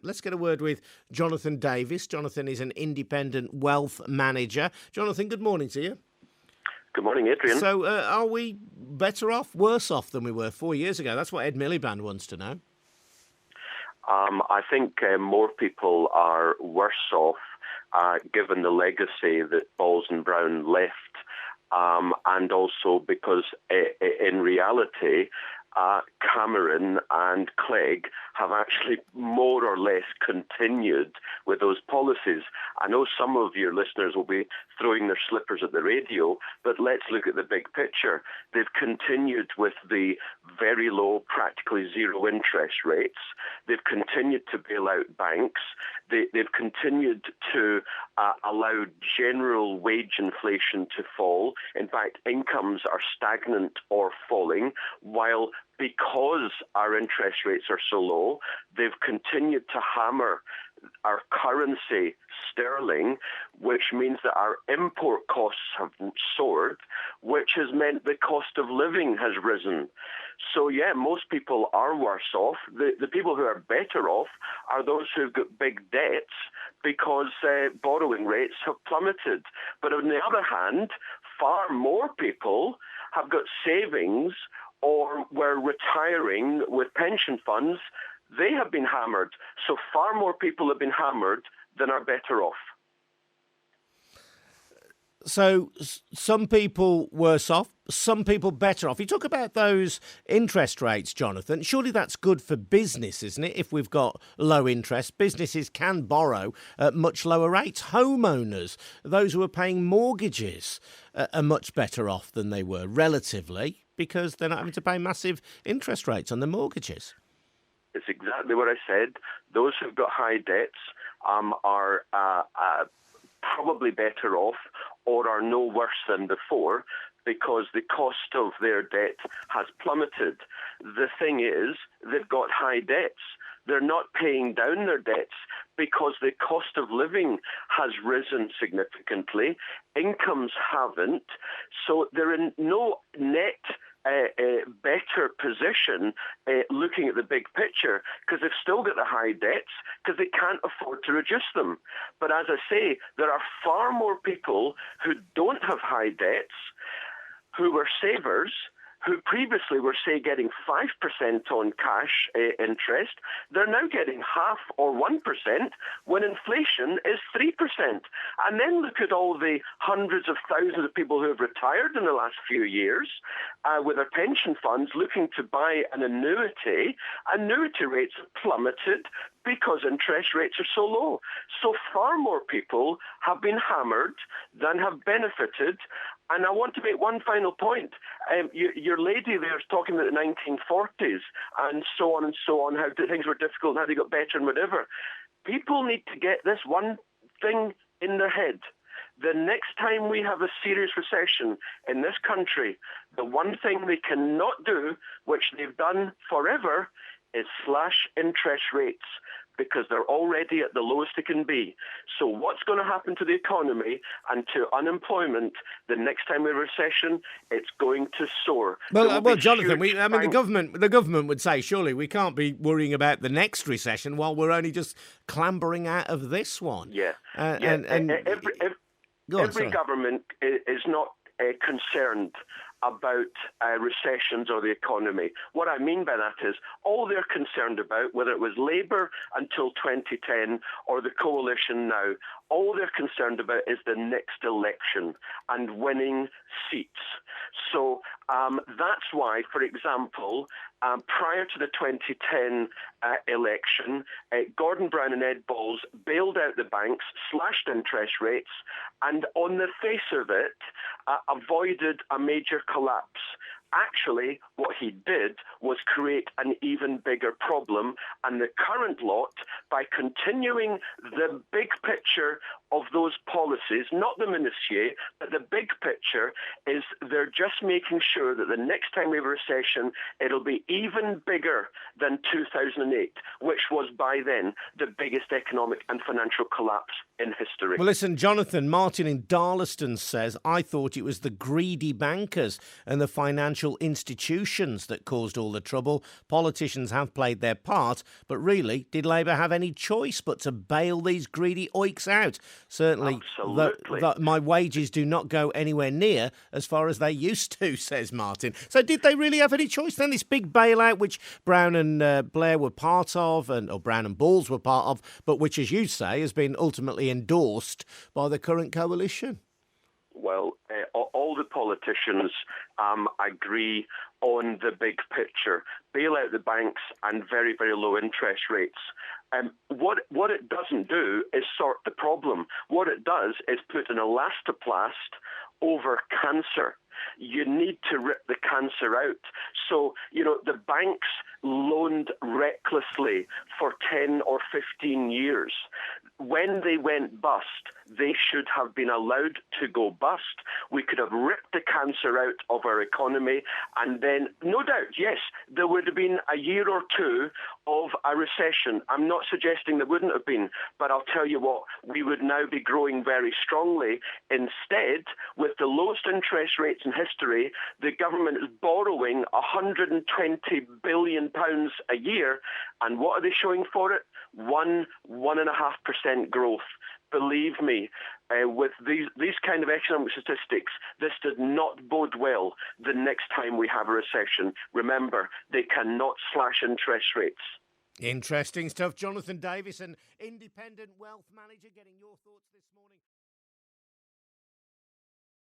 Let's get a word with Jonathan Davis. Jonathan is an independent wealth manager. Jonathan, good morning to you. Good morning, Adrian. So are we better off, worse off than we were 4 years ago? That's what Ed Miliband wants to know. I think more people are worse off given the legacy that Balls and Brown left, and also because in reality, Cameron and Clegg have actually more or less continued with those policies. I know some of your listeners will be throwing their slippers at the radio, but let's look at the big picture. They've continued with the very low, practically zero interest rates. They've continued to bail out banks. They've continued to allow general wage inflation to fall. In fact, incomes are stagnant or falling, while because our interest rates are so low, they've continued to hammer our currency, sterling, which means that our import costs have soared, which has meant the cost of living has risen. So, yeah, most people are worse off. The people who are better off are those who've got big debts because borrowing rates have plummeted. But on the other hand, far more people have got savings or were retiring with pension funds. They have been hammered. So far more people have been hammered than are better off. So some people worse off, some people better off. You talk about those interest rates, Jonathan. Surely that's good for business, isn't it? If we've got low interest, businesses can borrow at much lower rates. Homeowners, those who are paying mortgages, are much better off than they were relatively because they're not having to pay massive interest rates on the mortgages. It's exactly what I said. Those who've got high debts are probably better off or are no worse than before because the cost of their debt has plummeted. The thing is, they've got high debts. They're not paying down their debts because the cost of living has risen significantly. Incomes haven't. So they're in no net better position looking at the big picture because they've still got the high debts because they can't afford to reduce them. But as I say, there are far more people who don't have high debts, who were savers, who previously were, say, getting 5% on cash interest. They're now getting half or 1% when inflation is 3%. And then look at all the hundreds of thousands of people who have retired in the last few years with their pension funds looking to buy an annuity. Annuity rates have plummeted because interest rates are so low. So far more people have been hammered than have benefited. And I want to make one final point. Your lady there is talking about the 1940s and so on, how things were difficult and how they got better and whatever. People need to get this one thing in their head. The next time we have a serious recession in this country, the one thing they cannot do, which they've done forever, is slash interest rates because they're already at the lowest it can be. So what's going to happen to the economy and to unemployment the next time we have a recession? It's going to soar. Well, Jonathan, the government would say, surely we can't be worrying about the next recession while we're only just clambering out of this one. Yeah. Every government is not concerned about recessions or the economy. What I mean by that is all they're concerned about, whether it was Labour until 2010 or the coalition now, all they're concerned about is the next election and winning seats. So that's why, for example, prior to the 2010 election, Gordon Brown and Ed Balls bailed out the banks, slashed interest rates, and on the face of it, avoided a major collapse. Actually, what he did was create an even bigger problem, and the current lot, by continuing the big picture of those policies, not the minutiae, but the big picture, is they're just making sure that the next time we have a recession, it'll be even bigger than 2008, which was by then the biggest economic and financial collapse in history. Well, listen, Jonathan, Martin in Darlaston says, I thought it was the greedy bankers and the financial institutions that caused all the trouble. Politicians have played their part, but really, did Labour have any any choice but to bail these greedy oiks out. Certainly, Absolutely. my wages do not go anywhere near as far as they used to, says Martin. So did they really have any choice then? This big bailout, which Brown and Blair were part of, or Brown and Balls were part of, but which, as you say, has been ultimately endorsed by the current coalition. Well, all the politicians agree on the big picture. Bail out the banks and very, very low interest rates. What it doesn't do is sort the problem. What it does is put an elastoplast over cancer. You need to rip the cancer out. So, the banks loaned recklessly for 10 or 15 years. When they went bust, they should have been allowed to go bust. We could have ripped the cancer out of our economy, and then, no doubt, yes, there would have been a year or two of a recession. I'm not suggesting there wouldn't have been, but I'll tell you what, we would now be growing very strongly. Instead, with the lowest interest rates in history, the government is borrowing £120 billion a year, and what are they showing for it? 1.5% growth. Believe me, with these kind of economic statistics, this does not bode well the next time we have a recession. Remember, they cannot slash interest rates. Interesting stuff. Jonathan Davis, an independent wealth manager, getting your thoughts this morning.